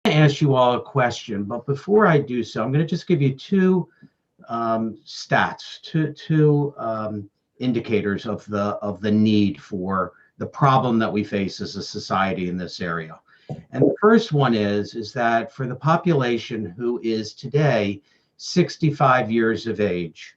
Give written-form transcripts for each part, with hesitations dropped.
to ask you all a question, but before I do so, I'm going to just give you two stats, two indicators of the need for the problem that we face as a society in this area. And the first one is that for the population who is today 65 years of age,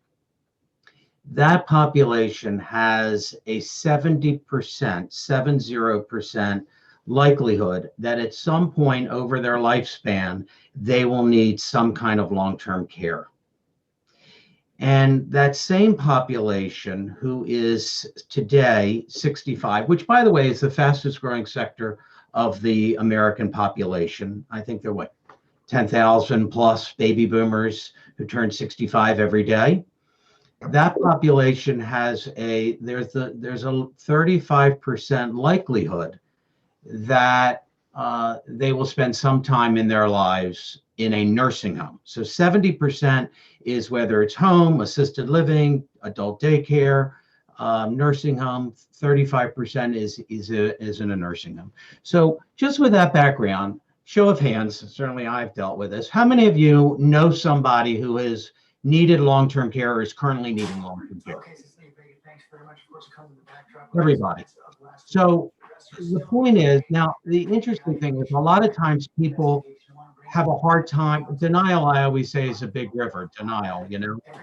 that population has a 70% likelihood that at some point over their lifespan, they will need some kind of long-term care. And that same population who is today 65, which by the way is the fastest growing sector of the American population. I think there are 10,000 plus baby boomers who turn 65 every day. That population has there's a 35% likelihood that they will spend some time in their lives in a nursing home. So 70% is whether it's home, assisted living, adult daycare, nursing home. 35% is in a nursing home. So just with that background, show of hands, certainly I've dealt with this. How many of you know somebody who has needed long-term care or is currently needing long-term care? Everybody. So the point is, now the interesting thing is a lot of times people have a hard time. Denial, I always say, is a big river, denial,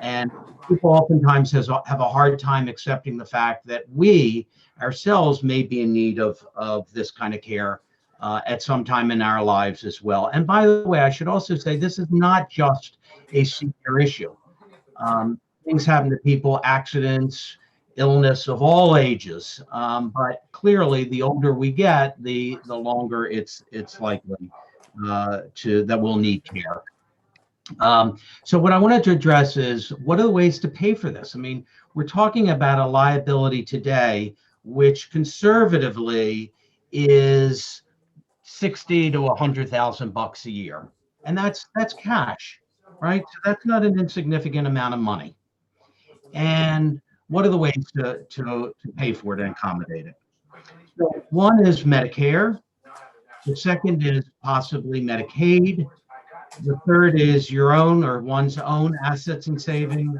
and people oftentimes have a hard time accepting the fact that we ourselves may be in need of this kind of care at some time in our lives as well. And by the way, I should also say this is not just a senior issue. Things happen to people, accidents, illness of all ages, but clearly the older we get, the longer it's likely that we'll need care. So what I wanted to address is, what are the ways to pay for this? I mean, we're talking about a liability today, which conservatively is $60,000 to $100,000 a year, and that's cash, right? So that's not an insignificant amount of money. And what are the ways to pay for it and accommodate it? So one is Medicare. The second is possibly Medicaid. The third is your own or one's own assets and savings.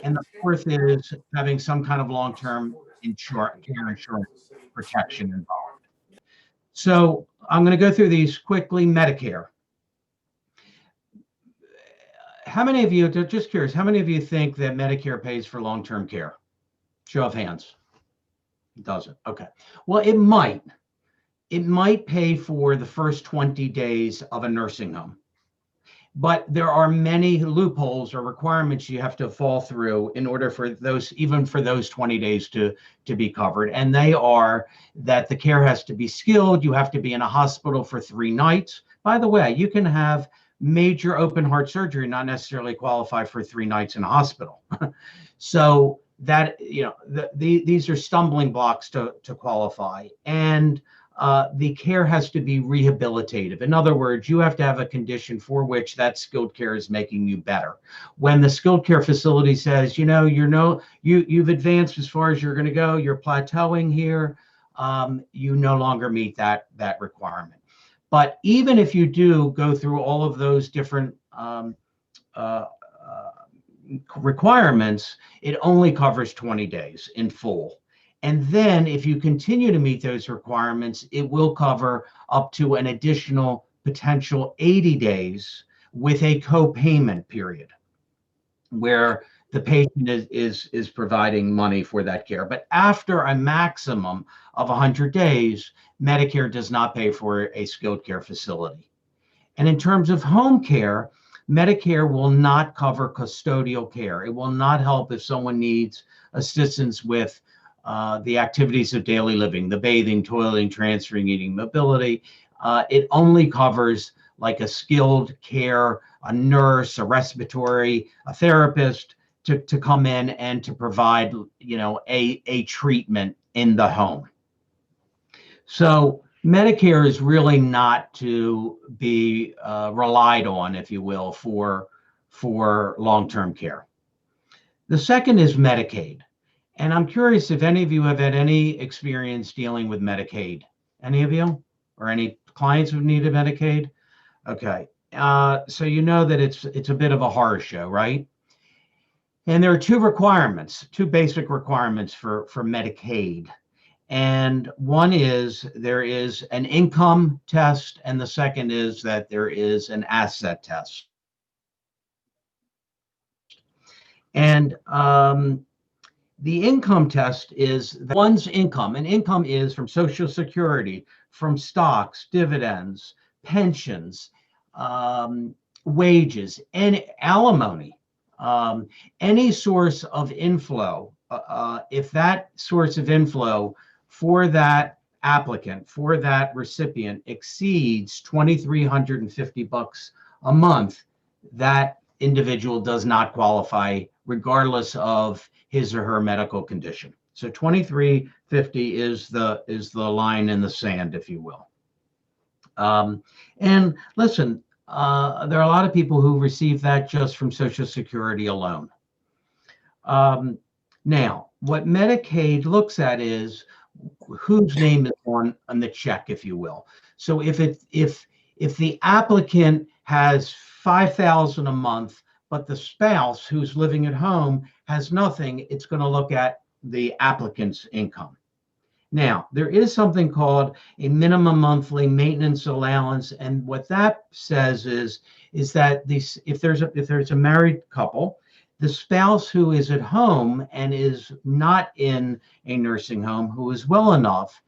And the fourth is having some kind of long-term care insurance protection involved. So I'm going to go through these quickly. Medicare. How many of you, just curious, how many of you think that Medicare pays for long-term care? Show of hands. It doesn't. Okay. Well, it might. It might pay for the first 20 days of a nursing home. But there are many loopholes or requirements you have to fall through in order for those, even for those 20 days to be covered. And they are that the care has to be skilled. You have to be in a hospital for 3 nights. By the way, you can have major open heart surgery, not necessarily qualify for 3 nights in a hospital. So that, these are stumbling blocks to qualify. And the care has to be rehabilitative. In other words, you have to have a condition for which that skilled care is making you better. When the skilled care facility says, you've advanced as far as you're going to go, you're plateauing here, you no longer meet that requirement. But even if you do go through all of those different requirements, it only covers 20 days in full. And then if you continue to meet those requirements, it will cover up to an additional potential 80 days with a co-payment period where the patient is providing money for that care. But after a maximum of 100 days, Medicare does not pay for a skilled care facility. And in terms of home care, Medicare will not cover custodial care. It will not help if someone needs assistance with the activities of daily living, the bathing, toileting, transferring, eating, mobility. It only covers like a skilled care, a nurse, a respiratory, a therapist to come in and to provide, a treatment in the home. So Medicare is really not to be relied on, if you will, for long-term care. The second is Medicaid. And I'm curious if any of you have had any experience dealing with Medicaid. Any of you? Or any clients who've needed Medicaid? Okay. So you know that it's a bit of a horror show, right? And there are two requirements, two basic requirements for Medicaid. And one is there is an income test, and the second is that there is an asset test. And the income test is one's income, and income is from Social Security, from stocks, dividends, pensions, wages, and alimony. Any source of inflow, if that source of inflow for that applicant, for that recipient exceeds $2,350 a month, that individual does not qualify regardless of his or her medical condition. So 2350 is the line in the sand, if you will. And listen, there are a lot of people who receive that just from Social Security alone. Now, what Medicaid looks at is whose name is on the check, if you will. So if the applicant has $5,000 a month, but the spouse who's living at home has nothing, it's going to look at the applicant's income. Now, there is something called a minimum monthly maintenance allowance, and what that says is that if there's a married couple, the spouse who is at home and is not in a nursing home, who is well enough,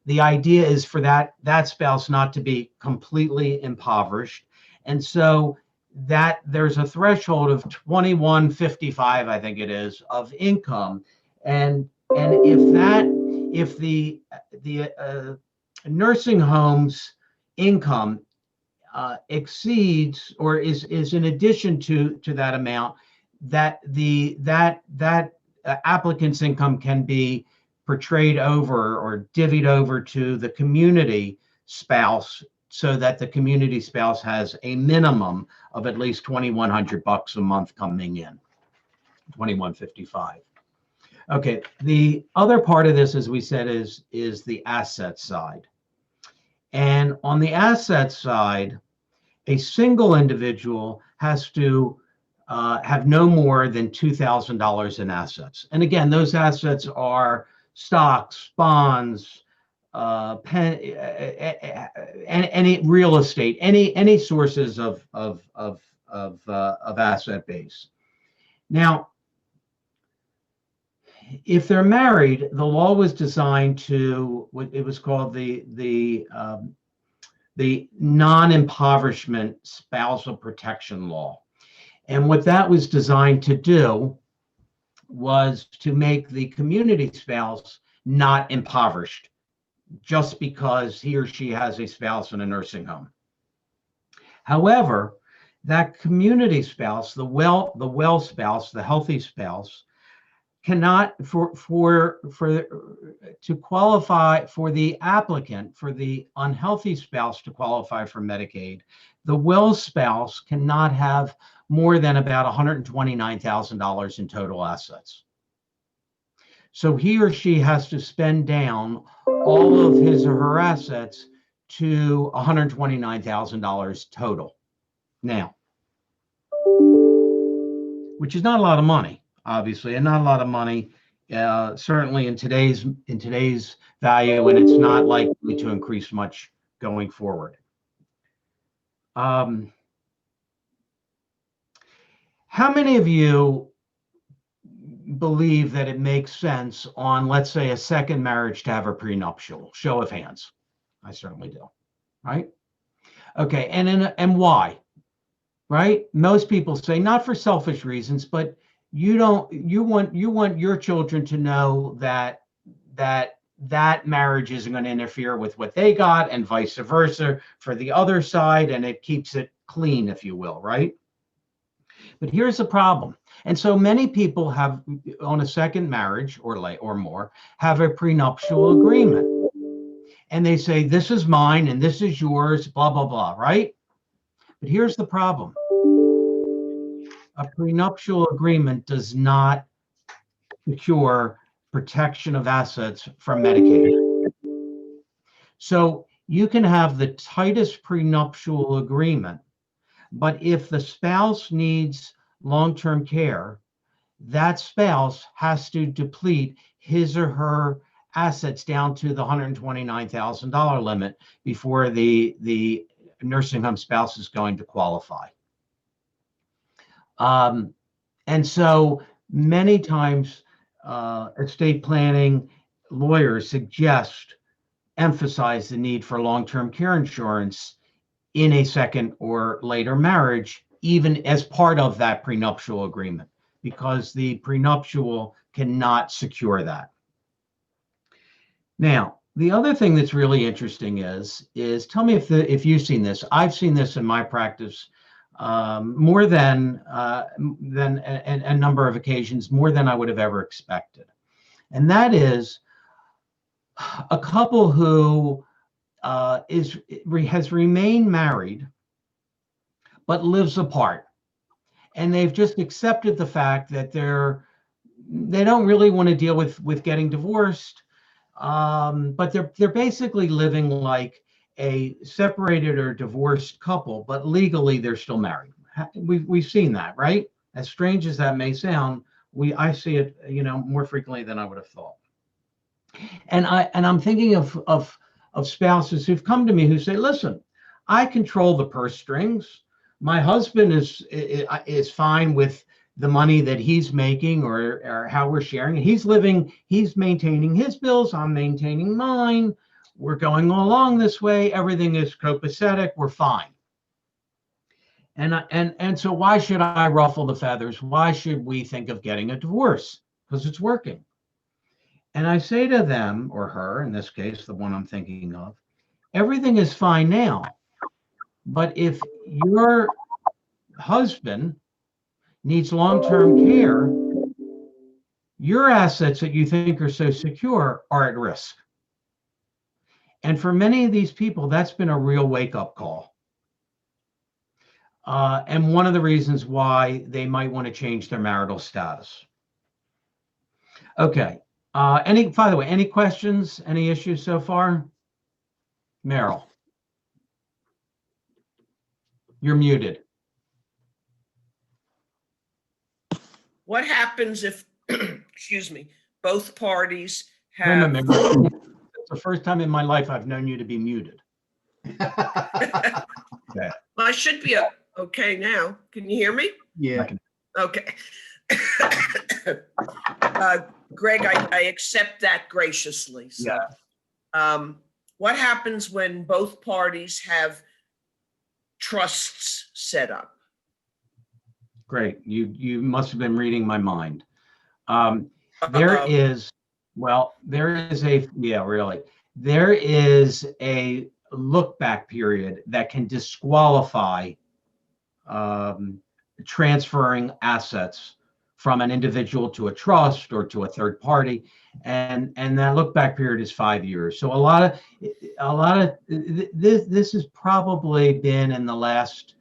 the idea is for that spouse not to be completely impoverished, and so that there's a threshold of 2155, I think it is, of income, and if the nursing home's income exceeds or is in addition to that amount, that applicant's income can be portrayed over or divvied over to the community spouse, so that the community spouse has a minimum of at least $2,100 a month coming in, 2155. Okay, the other part of this, as we said, is the asset side. And on the asset side, a single individual has to have no more than $2,000 in assets. And again, those assets are stocks, bonds, any real estate, any sources of asset base. Now, if they're married, the law was designed to what it was called the Non-Impoverishment Spousal Protection Law. And what that was designed to do was to make the community spouse not impoverished just because he or she has a spouse in a nursing home. However, that community spouse, the well spouse, the healthy spouse, cannot to qualify for the applicant, for the unhealthy spouse to qualify for Medicaid, the well spouse cannot have more than about $129,000 in total assets. So he or she has to spend down all of his or her assets to $129,000 total. Now, which is not a lot of money, obviously, and not a lot of money, certainly in today's value, and it's not likely to increase much going forward. How many of you believe that it makes sense on, let's say, a second marriage to have a prenuptial? Show of hands. I certainly do. Right? Okay, and why? Right? Most people say not for selfish reasons, but you want your children to know that marriage isn't going to interfere with what they got, and vice versa for the other side, and it keeps it clean, if you will, right? But here's the problem. And so many people have, on a second marriage or more, have a prenuptial agreement. And they say, this is mine and this is yours, blah, blah, blah, right? But here's the problem. A prenuptial agreement does not secure protection of assets from Medicaid. So you can have the tightest prenuptial agreement, but if the spouse needs long-term care, that spouse has to deplete his or her assets down to the $129,000 limit before the nursing home spouse is going to qualify. And so many times estate planning lawyers emphasize the need for long-term care insurance in a second or later marriage, even as part of that prenuptial agreement, because the prenuptial cannot secure that. Now, the other thing that's really interesting is tell me if you've seen this. I've seen this in my practice more than a number of occasions, more than I would have ever expected. And that is a couple who has remained married, but lives apart. And they've just accepted the fact that they don't really want to deal with getting divorced, but they're basically living like a separated or divorced couple, but legally they're still married. We've seen that, right? As strange as that may sound, I see it, more frequently than I would have thought. And I'm thinking of spouses who've come to me who say, listen, I control the purse strings. My husband is fine with the money that he's making or how we're sharing it. He's maintaining his bills. I'm maintaining mine. We're going along this way. Everything is copacetic. We're fine. And so why should I ruffle the feathers? Why should we think of getting a divorce? Because it's working. And I say to them, or her, in this case, the one I'm thinking of, everything is fine now. But if your husband needs long-term care, your assets that you think are so secure are at risk. And for many of these people, that's been a real wake-up call. And one of the reasons why they might want to change their marital status. Okay. By the way, any questions, any issues so far? Meryl, you're muted. What happens if, excuse me, both parties have... It's the first time in my life I've known you to be muted. Okay. Well, I should be okay now. Can you hear me? Yeah. Okay. Greg, I accept that graciously. So, yeah. What happens when both parties have trusts set up? Great. You must have been reading my mind. There is a look back period that can disqualify transferring assets from an individual to a trust or to a third party, and that look back period is 5 years. So a lot of this has probably been in the last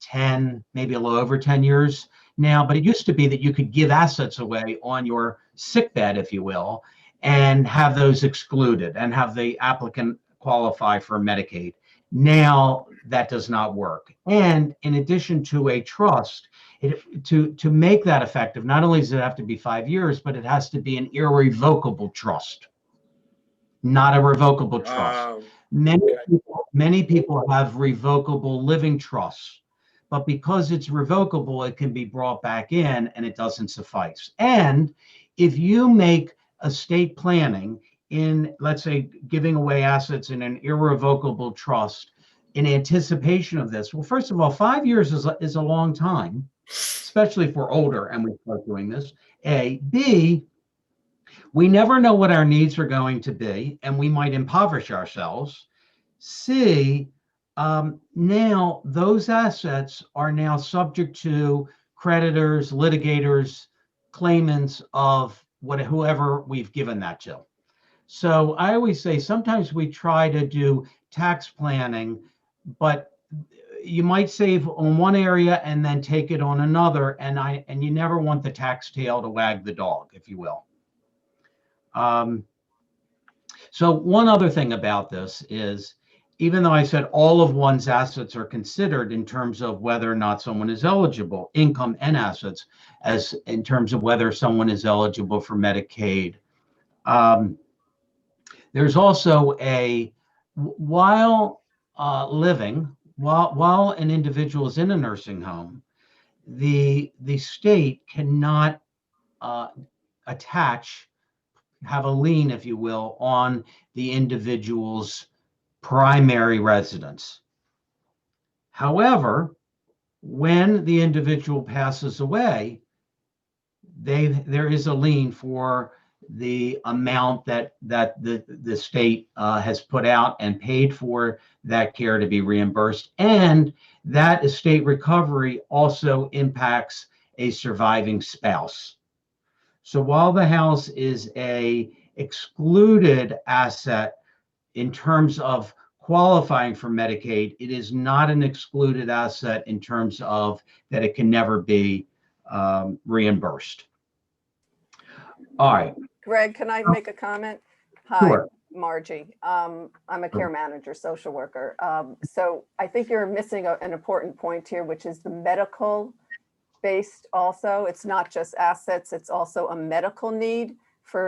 10, maybe a little over 10 years now, but it used to be that you could give assets away on your sickbed, if you will, and have those excluded and have the applicant qualify for Medicaid. Now that does not work. And in addition to a trust, to make that effective, not only does it have to be 5 years, but it has to be an irrevocable trust, not a revocable trust. Many people have revocable living trusts, but because it's revocable, it can be brought back in and it doesn't suffice. And if you make estate planning in, let's say, giving away assets in an irrevocable trust in anticipation of this, well, first of all, 5 years is a long time, especially if we're older and we start doing this. A. B, we never know what our needs are going to be, and we might impoverish ourselves. C, now those assets are now subject to creditors, litigators, claimants of whoever we've given that to. So I always say sometimes we try to do tax planning, but you might save on one area and then take it on another, and you never want the tax tail to wag the dog, if you will. So one other thing about this is even though I said all of one's assets are considered in terms of whether or not someone is eligible, income and assets, as in terms of whether someone is eligible for Medicaid. There's also while while an individual is in a nursing home, the state cannot have a lien, if you will, on the individual's primary residence. However, when the individual passes away, there is a lien for the amount that the state has put out and paid for that care to be reimbursed, and that estate recovery also impacts a surviving spouse. So while the house is a excluded asset in terms of qualifying for Medicaid, it is not an excluded asset in terms of that it can never be reimbursed. All right. Greg, can I make a comment? Hi, Sure. Margie. I'm a care manager, social worker. So I think you're missing an important point here, which is the medical based also. It's not just assets, it's also a medical need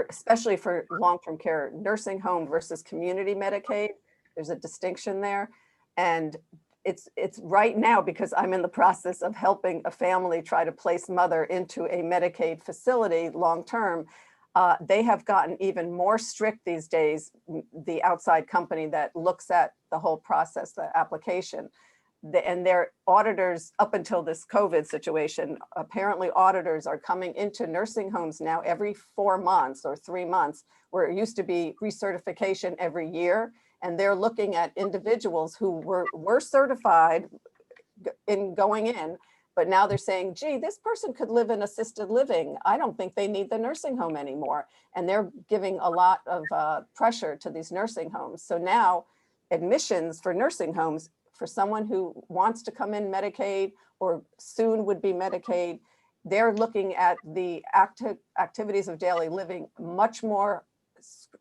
especially for long-term care, nursing home versus community Medicaid. There's a distinction there. And it's right now, because I'm in the process of helping a family try to place mother into a Medicaid facility long-term. They have gotten even more strict these days, the outside company that looks at the whole process, the application. And their auditors, up until this COVID situation, apparently auditors are coming into nursing homes now every 4 months or 3 months, where it used to be recertification every year. And they're looking at individuals who were certified in going in, but now they're saying, gee, this person could live in assisted living. I don't think they need the nursing home anymore. And they're giving a lot of pressure to these nursing homes. So now admissions for nursing homes for someone who wants to come in Medicaid or soon would be Medicaid, they're looking at the activities of daily living much more,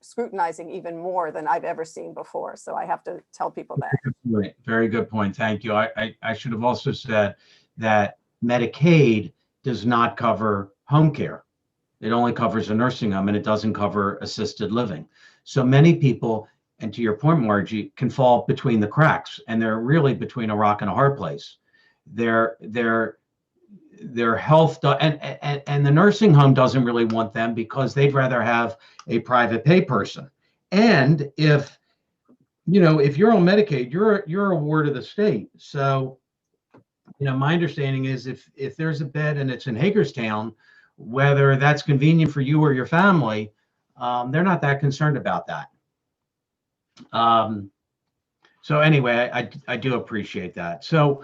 scrutinizing even more than I've ever seen before. So I have to tell people that. Very good point. Thank you. I should have also said that Medicaid does not cover home care. It only covers a nursing home, and it doesn't cover assisted living. So many people, and to your point, Margie, can fall between the cracks, and they're really between a rock and a hard place. Their health and the nursing home doesn't really want them because they'd rather have a private pay person. And if you're on Medicaid, you're a ward of the state. So, my understanding is if there's a bed and it's in Hagerstown, whether that's convenient for you or your family, they're not that concerned about that. So anyway, I do appreciate that. So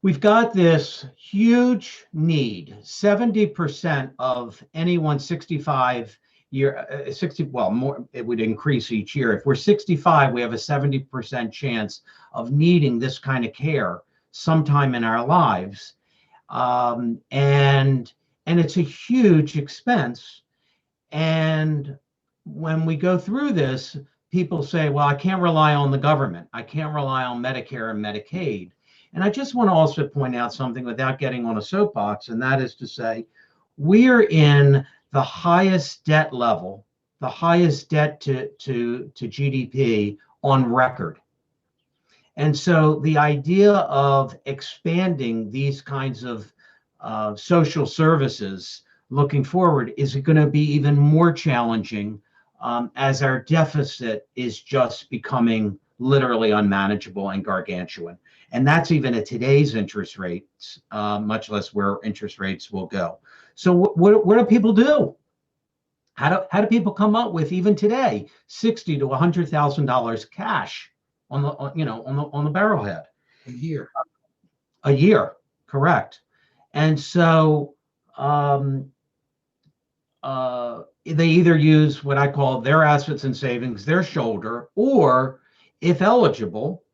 we've got this huge need. 70% of anyone 65 year, 60, well, more, it would increase each year. If we're 65, we have a 70% chance of needing this kind of care sometime in our lives. And it's a huge expense. And when we go through this, people say, well, I can't rely on the government. I can't rely on Medicare and Medicaid. And I just want to also point out something without getting on a soapbox, and that is to say, we're in the highest debt level, the highest debt to GDP on record. And so the idea of expanding these kinds of social services looking forward is going to be even more challenging as our deficit is just becoming literally unmanageable and gargantuan. And that's even at today's interest rates, much less where interest rates will go. So what do people do? How do people come up with, even today, $60,000 to $100,000 cash on the barrelhead? A year, correct. And so they either use what I call their assets and savings, their shoulder, or if eligible,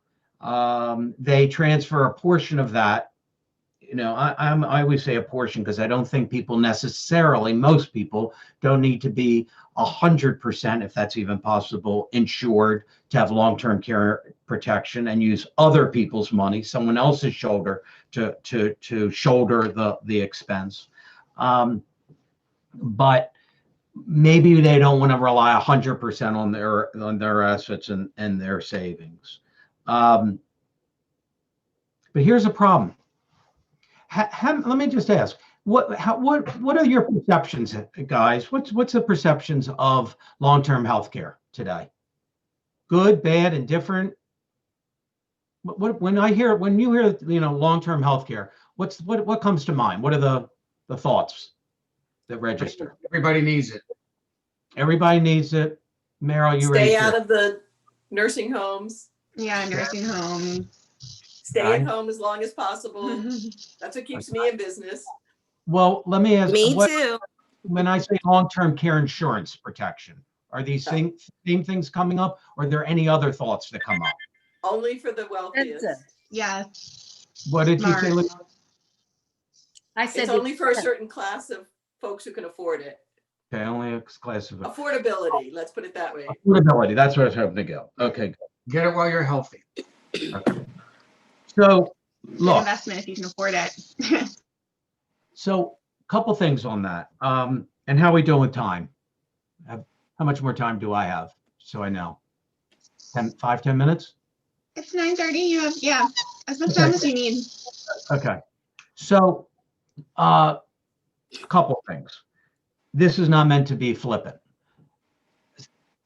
they transfer a portion of that I always say a portion because I don't think people necessarily, most people don't need to be 100%, if that's even possible, insured to have long-term care protection and use other people's money, someone else's shoulder to shoulder the expense. But maybe they don't want to rely 100% on their assets and their savings. But here's a problem. Let me just ask, what are your perceptions, guys? What's the perceptions of long-term health care today? Good, bad, indifferent? When you hear long-term health care, what comes to mind? What are the thoughts that register? Everybody needs it. Everybody needs it. Meryl, you ready? Stay out of the nursing homes. Yeah, nursing home. Stay at home as long as possible. That's what keeps me in business. Well, let me ask. Me too. When I say long-term care insurance protection, are these same things coming up, or are there any other thoughts that come up? Only for the wealthiest. Yeah. What did you say? Smart. Liz? I said It's only for a certain class of folks who can afford it. Okay, only a class of Affordability, let's put it that way. affordability. That's what I was hoping to go. Okay, Get it while you're healthy. good. So, Good look, investment if you can afford it. so a couple things on that. And how are we doing with time? How much more time do I have? So I know. 5-10 minutes? It's 9:30. You have, as much time as you need. Okay. So, a couple things. This is not meant to be flippant.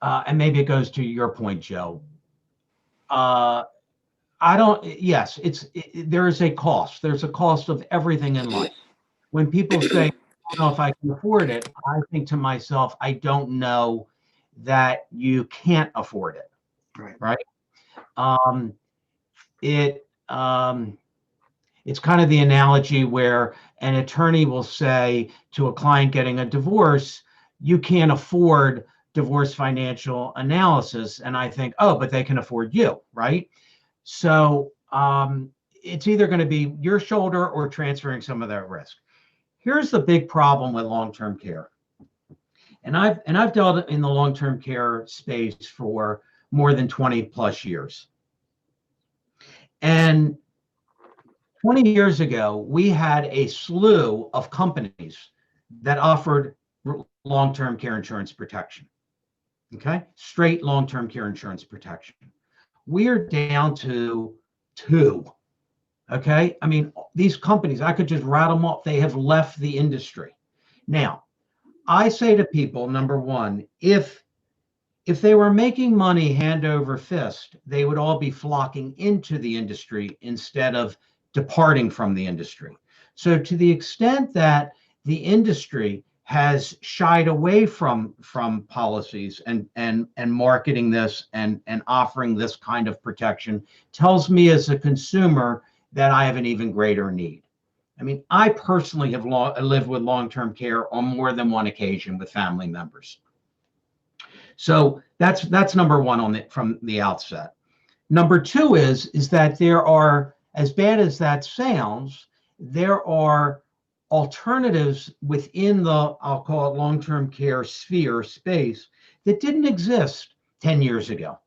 And maybe it goes to your point, Joe. Yes, there is a cost. There's a cost of everything in life. When people say, I don't know if I can afford it, I think to myself, I don't know that you can't afford it. Right? It's kind of the analogy where an attorney will say to a client getting a divorce, you can't afford divorce financial analysis. And I think, oh, but they can afford you, right? So it's either going to be your shoulder or transferring some of that risk. Here's the big problem with long-term care. And I've dealt in the long-term care space for more than 20 plus years. And 20 years ago, we had a slew of companies that offered long-term care insurance protection. Okay, straight long-term care insurance protection. We are down to 2. Okay, I mean, these companies, I could just rattle them off. They have left the industry. Now, I say to people, number one, if they were making money hand over fist, they would all be flocking into the industry instead of departing from the industry. So to the extent that the industry has shied away from policies and marketing this and offering this kind of protection, tells me as a consumer that I have an even greater need. I mean, I personally have lived with long-term care on more than one occasion with family members. So that's number one from the outset. Number two is that there are, as bad as that sounds, there are alternatives within the, I'll call it long-term care space that didn't exist 10 years ago.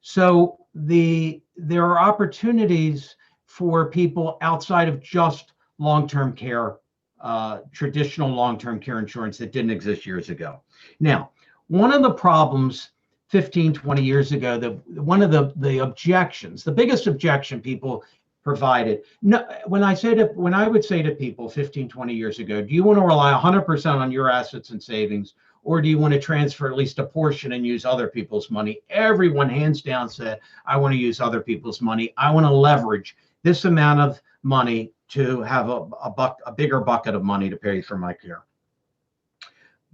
So there are opportunities for people outside of just long-term care, traditional long-term care insurance that didn't exist years ago. Now, one of the problems 15, 20 years ago, one of the objections, the biggest objection people provided, when I would say to people 15, 20 years ago, do you want to rely 100% on your assets and savings, or do you want to transfer at least a portion and use other people's money? Everyone hands down said, I want to use other people's money. I want to leverage this amount of money to have a bigger bucket of money to pay for my care.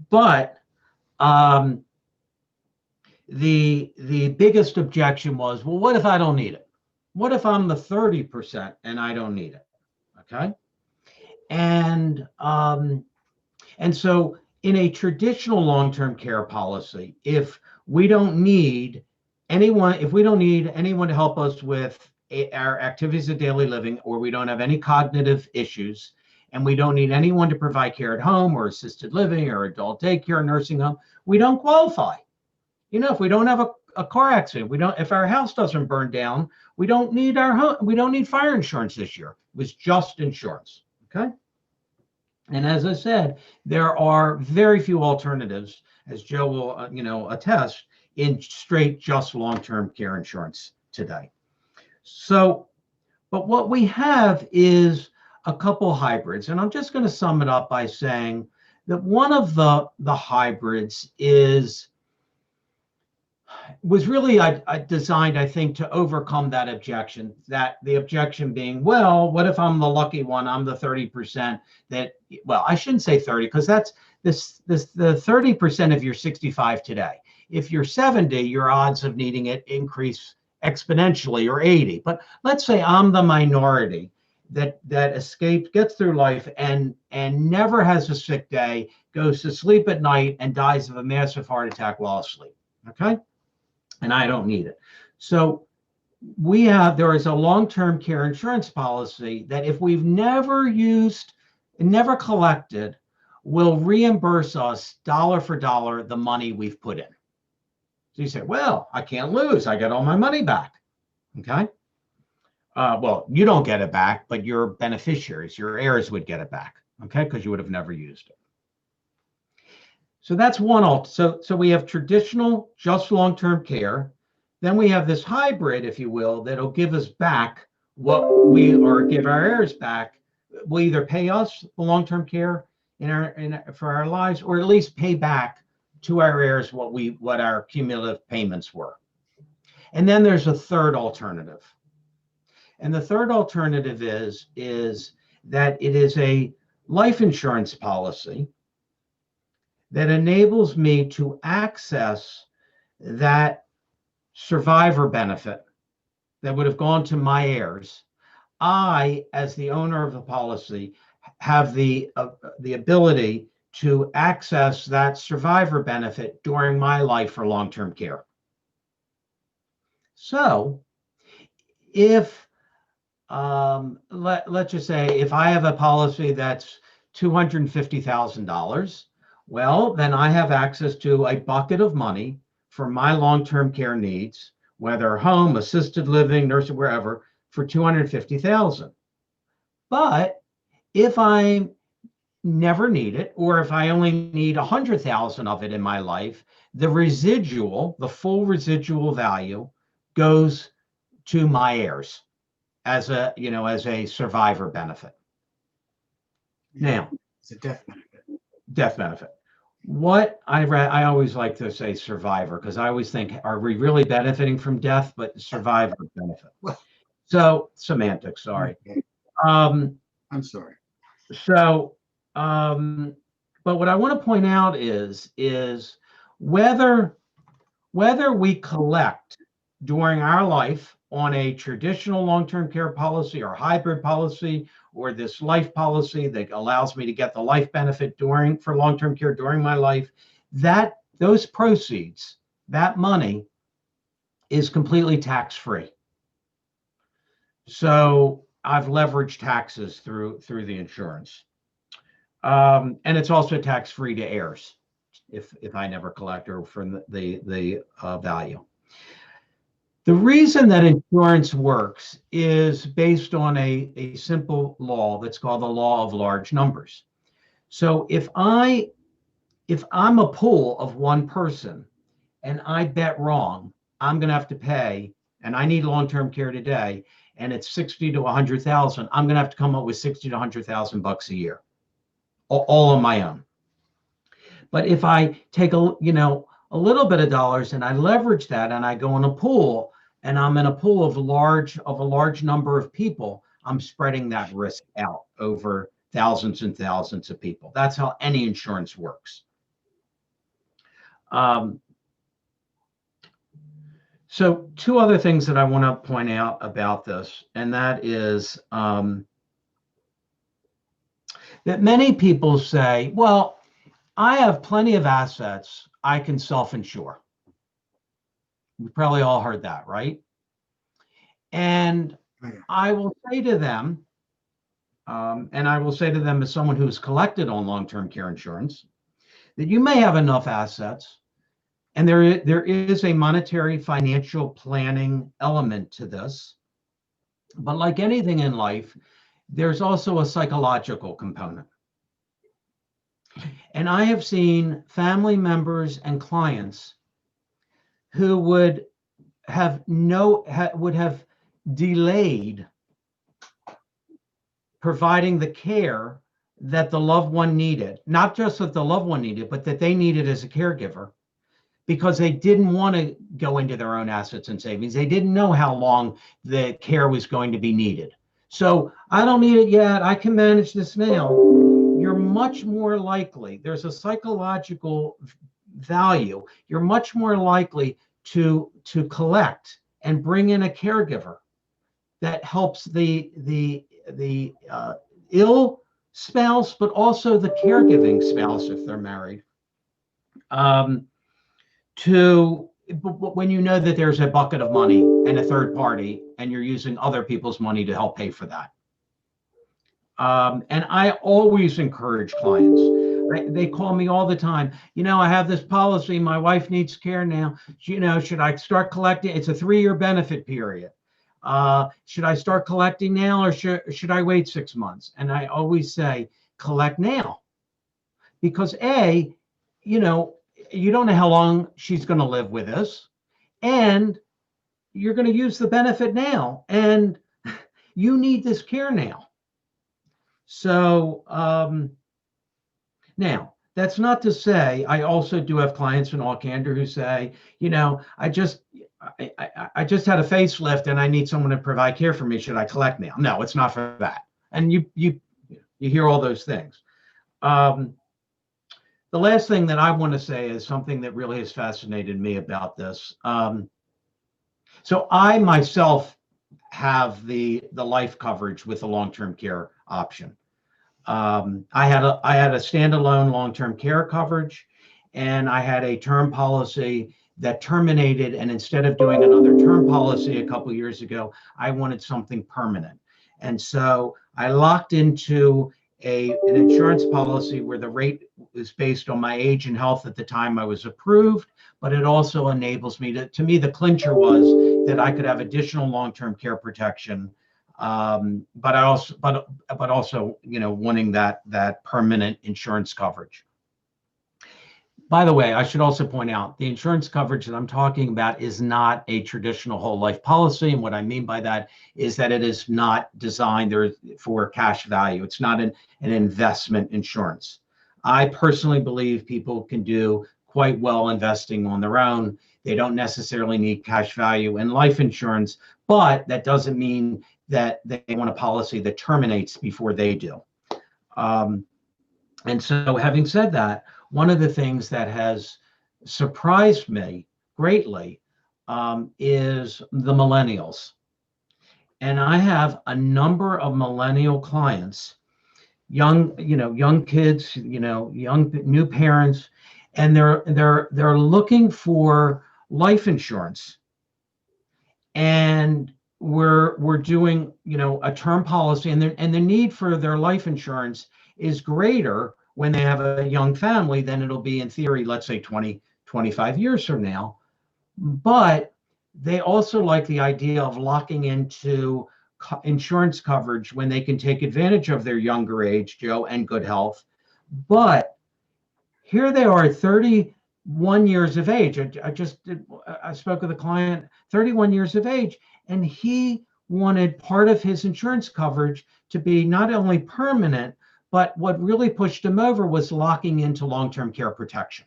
But the biggest objection was, well, what if I don't need it? What if I'm the 30% and I don't need it? Okay. And so in a traditional long-term care policy, if we don't need anyone to help us with our activities of daily living, or we don't have any cognitive issues, and we don't need anyone to provide care at home or assisted living or adult daycare, nursing home, we don't qualify. If we don't have a car accident, if our house doesn't burn down, we don't need our home, we don't need fire insurance this year. It was just insurance. Okay. And as I said, there are very few alternatives, as Joe will, attest, in straight just long-term care insurance today. So, but what we have is a couple hybrids, and I'm just going to sum it up by saying that one of the hybrids was really designed, I think, to overcome that objection. That the objection being, well, what if I'm the lucky one? I'm the 30% that. Well, I shouldn't say 30 because that's the 30% if you're 65 today. If you're 70, your odds of needing it increase exponentially, or 80. But let's say I'm the minority that escaped, gets through life, and never has a sick day, goes to sleep at night, and dies of a massive heart attack while asleep. Okay. And I don't need it. So there is a long-term care insurance policy that if we've never used, never collected, will reimburse us dollar for dollar the money we've put in. So you say, well, I can't lose. I get all my money back. Okay. Well, you don't get it back, but your beneficiaries, your heirs would get it back. Okay. Because you would have never used it. So that's one. So we have traditional, just long-term care. Then we have this hybrid, if you will, that'll give us back or give our heirs back. Will either pay us the long-term care for our lives, or at least pay back to our heirs what our cumulative payments were. And then there's a third alternative. And the third alternative is that it is a life insurance policy that enables me to access that survivor benefit that would have gone to my heirs. I, as the owner of the policy, have the ability to access that survivor benefit during my life for long-term care. So if, let's just say, if I have a policy that's $250,000, well, then I have access to a bucket of money for my long-term care needs, whether home, assisted living, nursing, wherever, for $250,000. But if I never need it, or if I only need $100,000 of it in my life, the full residual value goes to my heirs as a survivor benefit. Now, It's a death benefit. Death benefit. What I always like to say survivor, because I always think, are we really benefiting from death? But survivor benefit. So semantics, sorry. Okay. I'm sorry. So, but what I want to point out is whether we collect during our life on a traditional long-term care policy or hybrid policy, or this life policy that allows me to get the life benefit for long-term care during my life, that those proceeds, that money, is completely tax-free. So I've leveraged taxes through the insurance, and it's also tax-free to heirs if I never collect or from the value. The reason that insurance works is based on a simple law that's called the law of large numbers. So if I'm a pool of one person and I bet wrong, I'm going to have to pay, and I need long-term care today, and it's 60 to 100,000, I'm going to have to come up with 60 to 100,000 bucks a year, all on my own. But if I take a little bit of dollars and I leverage that and I go in a pool, and I'm in a pool of a large number of people, I'm spreading that risk out over thousands and thousands of people. That's how any insurance works. So two other things that I want to point out about this, and that is that many people say, well, I have plenty of assets, I can self-insure. We probably all heard that, right? And I will say to them, and I will say to them as someone who's collected on long-term care insurance, that you may have enough assets, and there is a monetary financial planning element to this. But like anything in life, there's also a psychological component. And I have seen family members and clients who would have delayed providing the care that the loved one needed, not just that the loved one needed, but that they needed as a caregiver, because they didn't want to go into their own assets and savings. They didn't know how long the care was going to be needed. So I don't need it yet. I can manage this now. You're much more likely, there's a psychological value. You're much more likely to collect and bring in a caregiver that helps the ill spouse, but also the caregiving spouse if they're married. When you know that there's a bucket of money and a third party, and you're using other people's money to help pay for that. And I always encourage clients. They call me all the time. I have this policy. My wife needs care now. Should I start collecting? It's a 3-year benefit period. Should I start collecting now, or should I wait 6 months? And I always say, collect now, because you don't know how long she's going to live with us, and you're going to use the benefit now, and you need this care now. So now, that's not to say, I also do have clients in all candor who say, I just had a facelift and I need someone to provide care for me. Should I collect now? No, it's not for that. And you hear all those things. The last thing that I want to say is something that really has fascinated me about this. So I myself have the life coverage with the long-term care option. I had a standalone long-term care coverage, and I had a term policy that terminated. And instead of doing another term policy a couple years ago, I wanted something permanent. And so I locked into an insurance policy where the rate is based on my age and health at the time I was approved, but it also enables me to me, the clincher was that I could have additional long-term care protection. But also, wanting that permanent insurance coverage. By the way, I should also point out the insurance coverage that I'm talking about is not a traditional whole life policy. And what I mean by that is that it is not designed for cash value. It's not an investment insurance. I personally believe people can do quite well investing on their own. They don't necessarily need cash value in life insurance, but that doesn't mean that they want a policy that terminates before they do. And so having said that, one of the things that has surprised me greatly is the millennials. And I have a number of millennial clients, young kids, young new parents, and they're looking for life insurance. And we're doing, a term policy, and the need for their life insurance is greater when they have a young family than it'll be in theory, let's say 20, 25 years from now. But they also like the idea of locking into insurance coverage when they can take advantage of their younger age, Joe, and good health. But here they are, 31 years of age. I spoke with a client, 31 years of age, and he wanted part of his insurance coverage to be not only permanent, but what really pushed him over was locking into long-term care protection.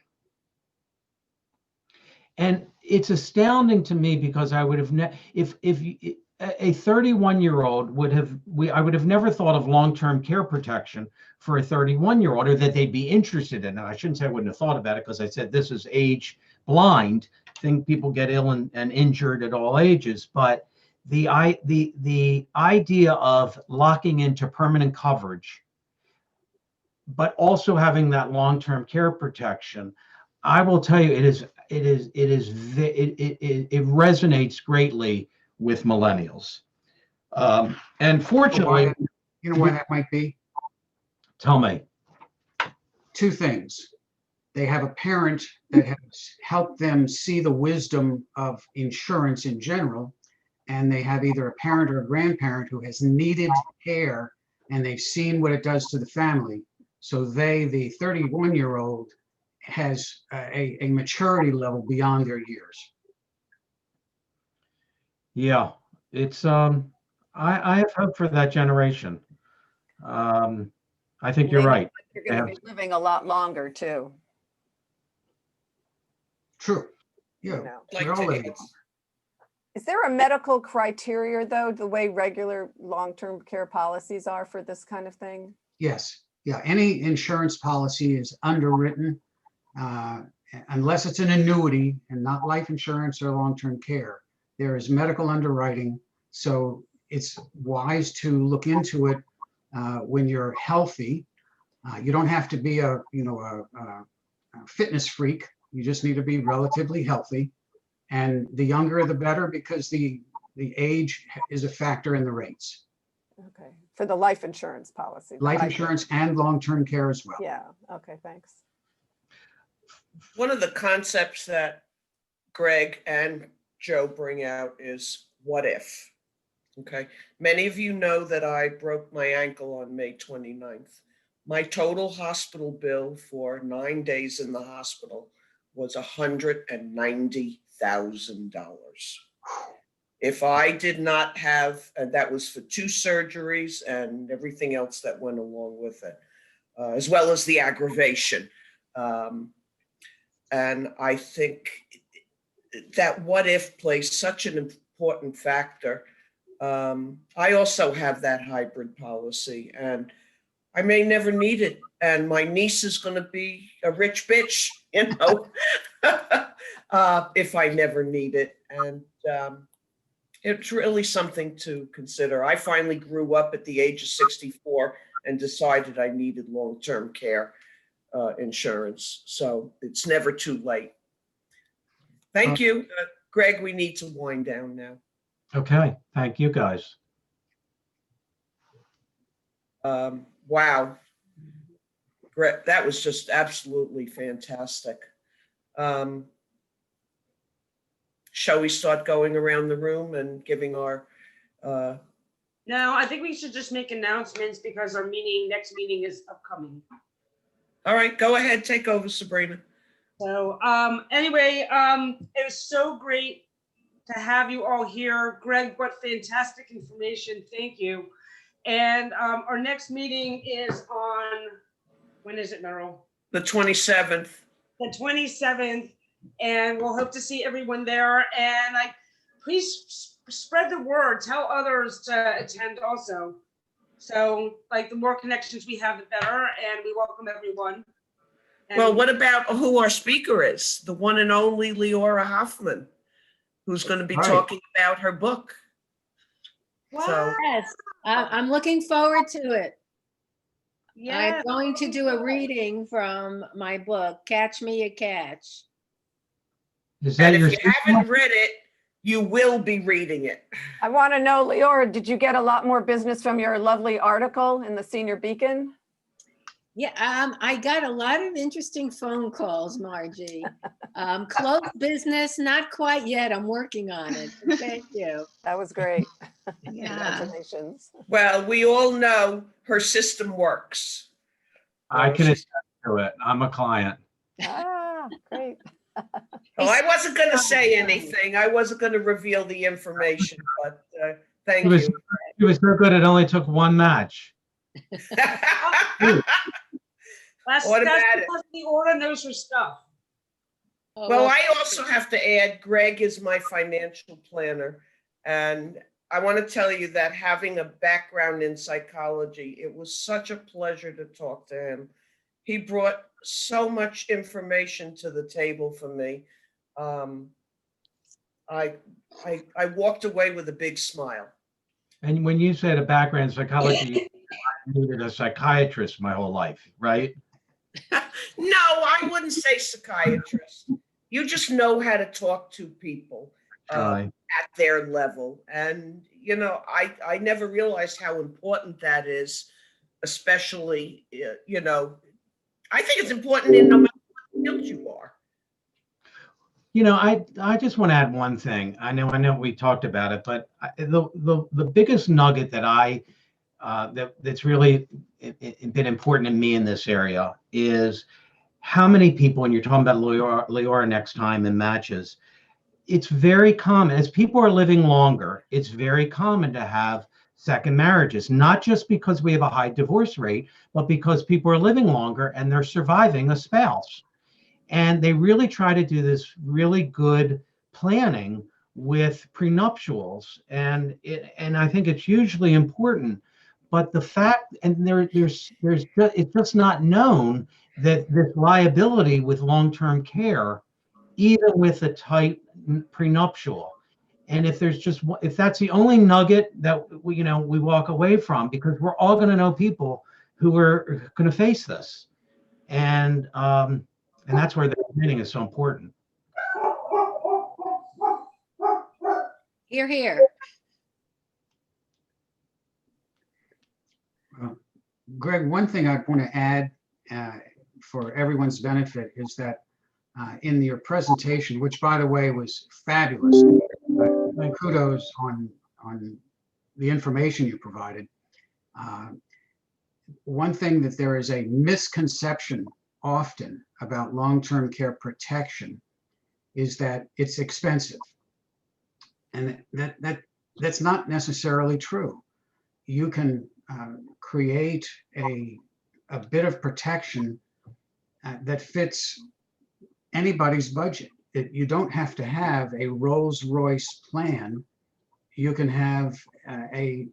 And it's astounding to me, because I would have if a 31-year-old I would have never thought of long-term care protection for a 31-year-old, or that they'd be interested in it. I shouldn't say I wouldn't have thought about it, because I said this is age blind. I think people get ill and injured at all ages, but the idea of locking into permanent coverage, but also having that long-term care protection, I will tell you, it resonates greatly with millennials. And fortunately, You know why that might be? tell me. Two things. They have a parent that has helped them see the wisdom of insurance in general, and they have either a parent or a grandparent who has needed care, and they've seen what it does to the family. So they, the 31-year-old, has a maturity level beyond their years. Yeah, it's I have hope for that generation. I think They you're know right. that You're going to be living a lot longer too. True. Yeah. You know. Like we're all to living add- longer. Is there a medical criteria though, the way regular long-term care policies are for this kind of thing? Yes. Yeah. Any insurance policy is underwritten unless it's an annuity and not life insurance or long-term care. There is medical underwriting. So it's wise to look into it when you're healthy. You don't have to be a fitness freak. You just need to be relatively healthy. And the younger, the better, because the age is a factor in the rates. Okay, for the life insurance policy. the Life hybrid. insurance and long-term care as well. Yeah, okay, thanks. One of the concepts that Greg and Joe bring out is what if? Okay, many of you know that I broke my ankle on May 29th. My total hospital bill for 9 days in the hospital was $190,000. If I did not have, and that was for 2 surgeries and everything else that went along with it, as well as the aggravation. And I think that what if plays such an important factor. I also have that hybrid policy, and I may never need it. And my niece is going to be a rich bitch, if I never need it. And it's really something to consider. I finally grew up at the age of 64 and decided I needed long-term care insurance. So it's never too late. Thank you. Greg, we need to wind down now. Okay, thank you guys. Wow. Greg, that was just absolutely fantastic. Shall we start going around the room and giving our No, I think we should just make announcements because our next meeting is upcoming. all right, go ahead, take over, Sabrina. So anyway, it was so great to have you all here. Greg, what fantastic information. Thank you. And our next meeting is on, when is it, Merrill? The 27th. The 27th. And we'll hope to see everyone there. And please spread the word, tell others to attend also. So like the more connections we have, the better. And we welcome everyone. And Well, what about who our speaker is? The one and only Leora Hoffman, who's going to be Right. talking about her book. So, Yes, I'm looking forward to it. yeah. I'm going to do a reading from my book, Catch Me a Catch. Is that and your if you haven't read it, you will be reading it. I want to know, Leora, did you get a lot more business from your lovely article in the Senior Beacon? Yeah, I got a lot of interesting phone calls, Margie. Closed business, not quite yet. I'm working on it. Thank you. That was great. Yeah. Congratulations. Well, we all know her system works. I can attest to it. I'm a client. Ah, great. Well, I wasn't going to say anything. I wasn't going to reveal the information, but thank It was, you. it was so good, it only took one match. That's Automatic. because Leora knows her stuff. Oh, Well, I also have to add, Greg is my financial planner. And I want to tell you that having a background in psychology, it was such a pleasure to talk to him. He brought so much information to the table for me. I walked away with a big smile. And when you said a background in psychology, I needed a psychiatrist my whole life, right? No, I wouldn't say psychiatrist. You just know how to talk to people. Try. at their level. And, you know, I never realized how important that is, especially, you know, I think it's important in no matter what field you are. You know, I just want to add one thing. I know we talked about it, but the biggest nugget that that's really been important to me in this area is how many people, and you're talking about Leora next time in matches, it's very common as people are living longer, it's very common to have second marriages, not just because we have a high divorce rate, but because people are living longer and they're surviving a spouse. And they really try to do this really good planning with prenuptials. And I think it's hugely important. But the fact, and it's just not known that this liability with long-term care, even with a tight prenuptial, and if that's the only nugget that we walk away from, because we're all going to know people who are going to face this, and that's where the planning is so important. Hear, hear. Greg, one thing I want to add for everyone's benefit is that in your presentation, which by the way was fabulous, kudos on the information you provided. One thing that there is a misconception often about long-term care protection is that it's expensive, and that's not necessarily true. You can create a bit of protection that fits anybody's budget. You don't have to have a Rolls-Royce plan. You can have a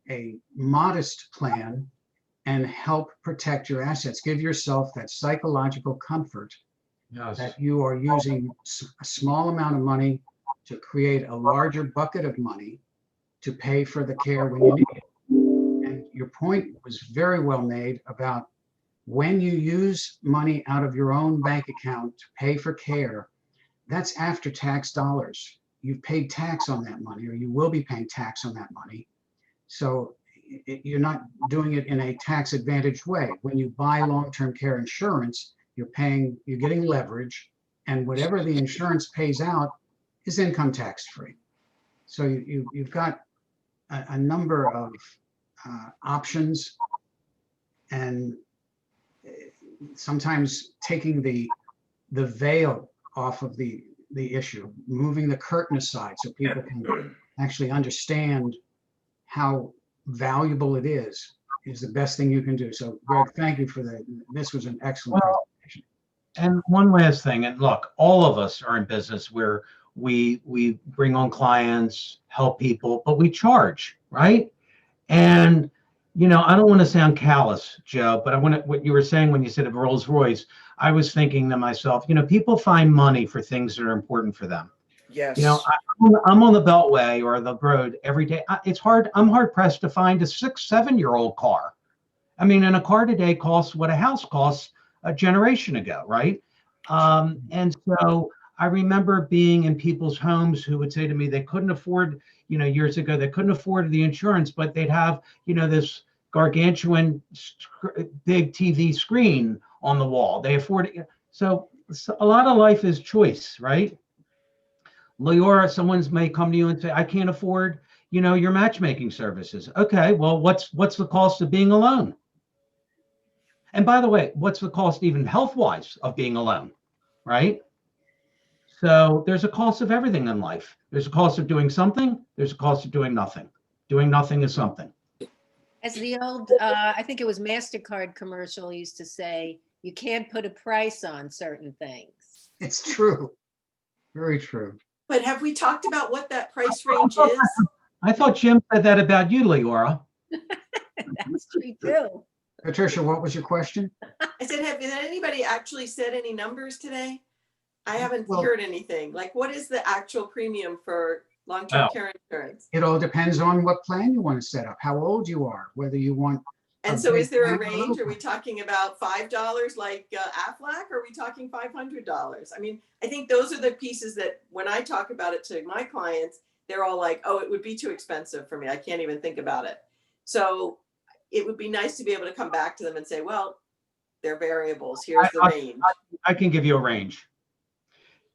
modest plan and help protect your assets. Give yourself that psychological comfort that you are using a small amount of money to create a larger bucket of money to pay for the care when you need it. And your point was very well made about when you use money out of your own bank account to pay for care, that's after tax dollars. You've paid tax on that money, or you will be paying tax on that money. So you're not doing it in a tax advantaged way. When you buy long-term care insurance, you're getting leverage, and whatever the insurance pays out is income tax free. So you've got a number of options, and sometimes taking the veil off of the issue, moving the curtain aside so people can actually understand how valuable it is the best thing you can do. So Greg, thank you for that. This was an excellent presentation. And one last thing, and look, all of us are in business where we bring on clients, help people, but we charge, right? And I don't want to sound callous, Joe, but what you were saying when you said of Rolls Royce, I was thinking to myself, people find money for things that are important for them. Yes. I'm on the Beltway or the road every day. I'm hard pressed to find a 6-7-year-old car. I mean, and a car today costs what a house costs a generation ago, right? And so I remember being in people's homes who would say to me they couldn't afford, years ago, they couldn't afford the insurance, but they'd have, this gargantuan big TV screen on the wall. They afford it. So a lot of life is choice, right? Leora, someone may come to you and say, I can't afford, your matchmaking services. Okay, well, what's the cost of being alone? And by the way, what's the cost even health-wise of being alone, right? So there's a cost of everything in life. There's a cost of doing something. There's a cost of doing nothing. Doing nothing is something. As the old, I think it was MasterCard commercial used to say, you can't put a price on certain things. It's true. Very true. But have we talked about what that price range is? I thought Jim said that about you, Leora. That's true too. Patricia, what was your question? I said, has anybody actually said any numbers today? I haven't heard anything. Like, what is the actual premium for long-term care insurance? It all depends on what plan you want to set up, how old you are, whether you want. And so is there a range? Are we talking about $5 like Aflac? Or are we talking $500? I mean, I think those are the pieces that when I talk about it to my clients, they're all like, oh, it would be too expensive for me. I can't even think about it. So it would be nice to be able to come back to them and say, well, they're variables. Here's the range. I can give you a range.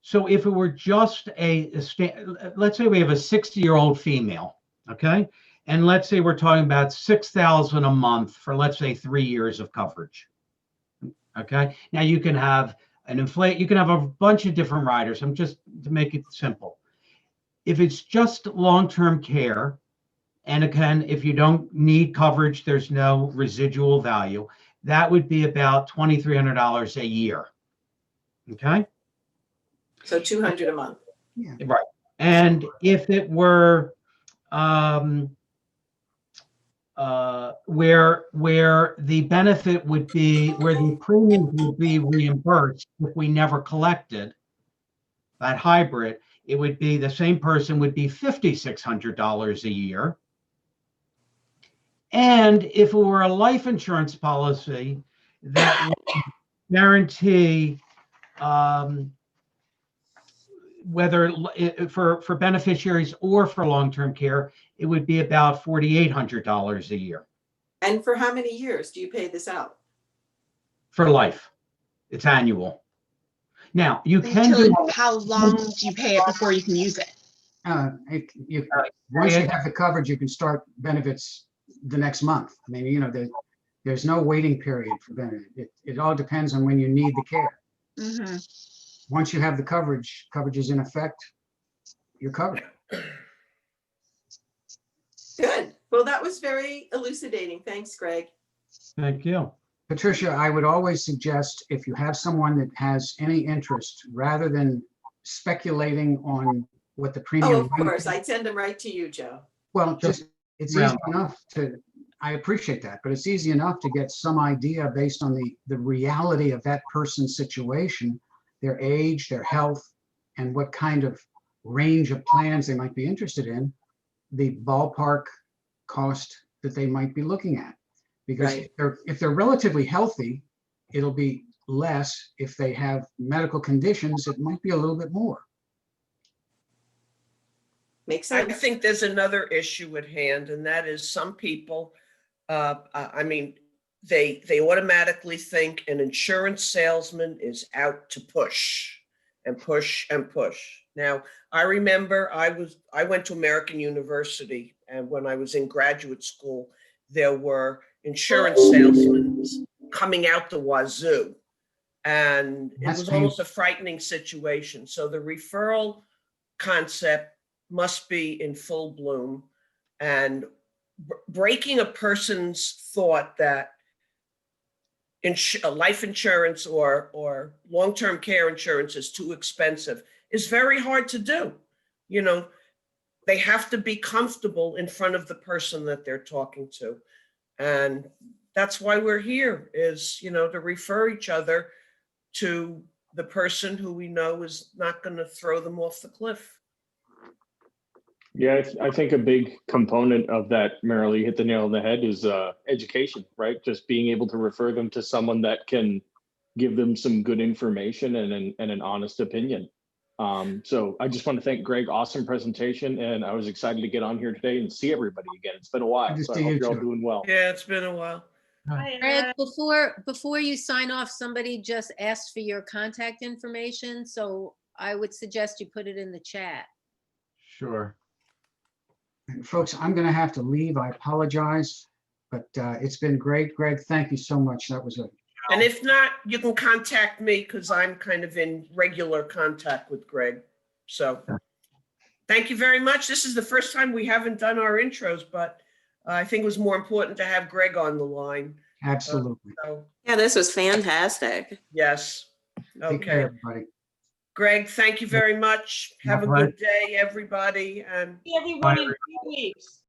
So if it were just let's say we have a 60-year-old female, okay? And let's say we're talking about $6,000 a month for, let's say, 3 years of coverage. Okay. Now you can have you can have a bunch of different riders. I'm just to make it simple. If it's just long-term care, and again, if you don't need coverage, there's no residual value, that would be about $2,300 a year. Okay. So 200 a month. Yeah. Right. And if it were where the benefit would be, where the premiums would be reimbursed if we never collected, that hybrid, it would be the same person would be $5,600 a year. And if it were a life insurance policy that would guarantee whether for beneficiaries or for long-term care, it would be about $4,800 a year. And for how many years do you pay this out? For life. It's annual. Now, you can do. How long do you pay it before you can use it? Once you have the coverage, you can start benefits the next month. I mean, you know, there's no waiting period for benefit. It all depends on when you need the care. Mhm. Once you have the coverage is in effect, you're covered. Good. Well, that was very elucidating. Thanks, Greg. Thank you. Patricia, I would always suggest if you have someone that has any interest, rather than speculating on what the premium. Oh, of course. I'd send them right to you, Joe. Well, just, it's Yeah. easy enough to, I appreciate that, but it's easy enough to get some idea based on the reality of that person's situation, their age, their health, and what kind of range of plans they might be interested in, the ballpark cost that they might be looking at. Because Right. if they're relatively healthy, it'll be less. If they have medical conditions, it might be a little bit more. Makes I sense. think there's another issue at hand, and that is some people, I mean, they automatically think an insurance salesman is out to push and push and push. Now, I remember I went to American University, and when I was in graduate school, there were insurance salesmen coming out the wazoo. And it That's was almost a frightening situation. So the referral concept must be in full bloom, and breaking a person's thought that life insurance or long-term care insurance is too expensive is very hard to do. You know, they have to be comfortable in front of the person that they're talking to. And that's why we're here, is, you know, to refer each other to the person who we know is not going to throw them off the cliff. Yeah, I think a big component of that, Marilee, hit the nail on the head, is education, right? Just being able to refer them to someone that can give them some good information and an honest opinion. So I just want to thank Greg. Awesome presentation. And I was excited to get on here today and see everybody again. It's been a while. Good to So I see hope you you're all too. doing well. Yeah, it's been a while. Hi, Greg, before you sign off, somebody just asked for your contact information, so I would suggest you put it in the chat. Sure. And folks, I'm going to have to leave. I apologize, but it's been great. Greg, thank you so much. That was a And if not, you can contact me because I'm kind of in regular contact with Greg. So thank you very much. This is the first time we haven't done our intros, but I think it was more important to have Greg on the line. absolutely. So, Yeah, this was fantastic. yes. Take care, Okay. everybody. Greg, thank you very much. Have a All right. good day, everybody. And See everyone in 2 weeks.